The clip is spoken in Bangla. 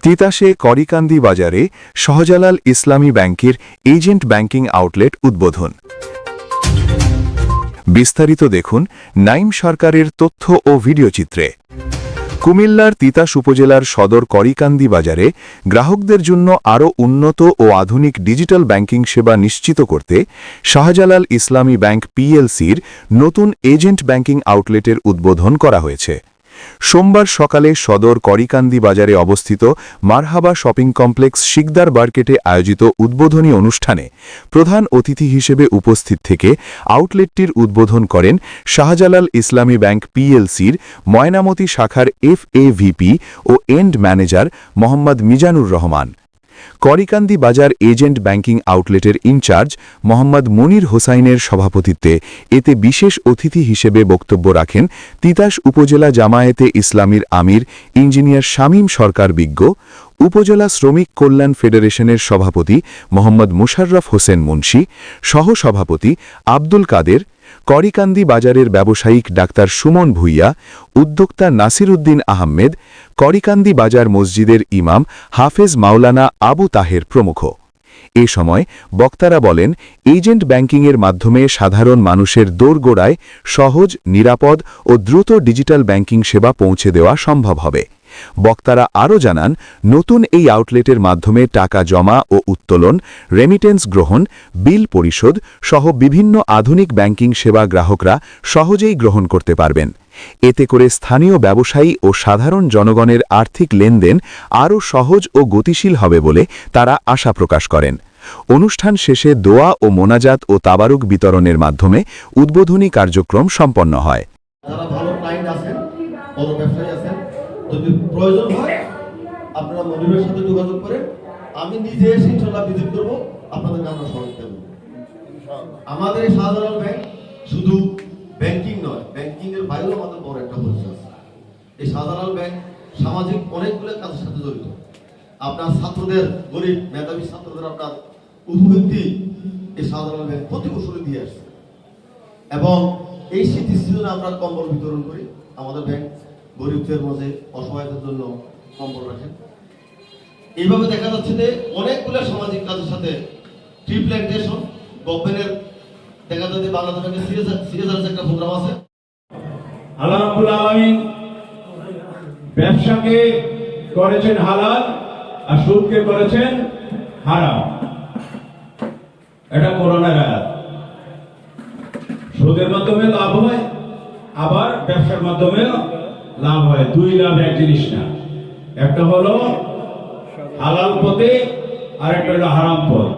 তিতাসে করিকান্দি বাজারে শাহজালাল ইসলামী ব্যাংকের এজেন্ট ব্যাংকিং আউটলেট উদ্বোধন। বিস্তারিত দেখুন নাইম সরকারের তথ্য ও ভিডিওচিত্রে। কুমিল্লার তিতাস উপজেলার সদর করিকান্দি বাজারে গ্রাহকদের জন্য আরও উন্নত ও আধুনিক ডিজিটাল ব্যাংকিং সেবা নিশ্চিত করতে শাহজালাল ইসলামী ব্যাংক পিএলসির নতুন এজেন্ট ব্যাংকিং আউটলেটের উদ্বোধন করা হয়েছে। সোমবার সকালে সদর করিকান্দি বাজারে অবস্থিত মারহাবা শপিং কমপ্লেক্স শিকদার মার্কেটে আয়োজিত উদ্বোধনী অনুষ্ঠানে প্রধান অতিথি হিসেবে উপস্থিত থেকে আউটলেটটির উদ্বোধন করেন শাহজালাল ইসলামী ব্যাংক পিএলসির ময়নামতি শাখার FAVP ও and manager Mohammad Mizanur Rahman. Karikandi Bazar agent banking আউটলেটের ইনচার্জ মোহাম্মদ মনির হোসাইনের সভাপতিত্বে এতে বিশেষ অতিথি হিসেবে বক্তব্য রাখেন তিতাস উপজেলা জামায়াতে ইসলামীর আমির ইঞ্জিনিয়ার শামীম সরকার বিজ্ঞ, উপজেলা শ্রমিক কল্যাণ ফেডারেশনের সভাপতি মোহাম্মদ মুশাররফ হোসেন মুন্সি, সহসভাপতি আব্দুল কাদের, করিকান্দি বাজারের ব্যবসায়িক ডাক্তার সুমন ভুইয়া, উদ্যোক্তা নাসির উদ্দিন আহমেদ, করিকান্দি বাজার মসজিদের ইমাম হাফেজ মাওলানা আবু তাহের প্রমুখ। এ সময় বক্তারা বলেন, এজেন্ট ব্যাংকিংয়ের মাধ্যমে সাধারণ মানুষের দোরগোড়ায় সহজ, নিরাপদ ও দ্রুত ডিজিটাল ব্যাংকিং সেবা পৌঁছে দেওয়া সম্ভব হবে। বক্তারা আরও জানান, নতুন এই আউটলেটের মাধ্যমে টাকা জমা ও উত্তোলন, রেমিটেন্স গ্রহণ, বিল পরিশোধ সহ বিভিন্ন আধুনিক ব্যাংকিং সেবা গ্রাহকরা সহজেই গ্রহণ করতে পারবেন। এতে করে স্থানীয় ব্যবসায়ী ও সাধারণ জনগণের আর্থিক লেনদেন আরও সহজ ও গতিশীল হবে বলে তারা আশা প্রকাশ করেন। অনুষ্ঠান শেষে দোয়া ও মোনাজাত ও তাবারুক বিতরণের মাধ্যমে উদ্বোধনী কার্যক্রম সম্পন্ন হয়। যদি প্রয়োজন হয় আপনারা মনিরের সাথে যোগাযোগ করে আমি নিজে এসে ইনশাআল্লাহ ভিজিট করব, আপনাদের আমরা সহযোগিতা করব। আমাদের এই শাহজালাল ব্যাংক শুধু ব্যাংকিং নয়, ব্যাংকিং এর বাইরেও আমাদের বড় একটা পরিচয় আছে। এই শাহজালাল ব্যাংক সামাজিক অনেকগুলো কাজের সাথে জড়িত। আপনার ছাত্রদের, গরিব মেধাবী ছাত্রদের আপনার উপবৃত্তি এই শাহজালাল ব্যাংক প্রতি বছরই দিয়ে আসছে, এবং এই শীতের সিজনে আমরা কম্বল বিতরণ করি। আমাদের ব্যাংক গরিবদের মাঝে অসহায়দের জন্য কম্বল রাখেন। এইভাবে দেখা যাচ্ছে যে অনেকগুলো সামাজিক কাজের সাথে ট্রি প্ল্যান্টেশন, গভর্নমেন্টের দেখা যাচ্ছে বাংলাদেশ ব্যাংকের সিএসআর একটা প্রোগ্রাম আছে। আল্লাহ রাব্বুল আলামিন ব্যবসাকে করেছেন হালাল আর সুদকে করেছেন হারাম। এটা কোরআনের আয়াত। সুদের মাধ্যমে লাভ হয়, আবার ব্যবসার মাধ্যমে লাভ হয়। দুই লাভ এক জিনিস না, একটা হলো হালাল পথে আর একটা হলো হারাম পথ।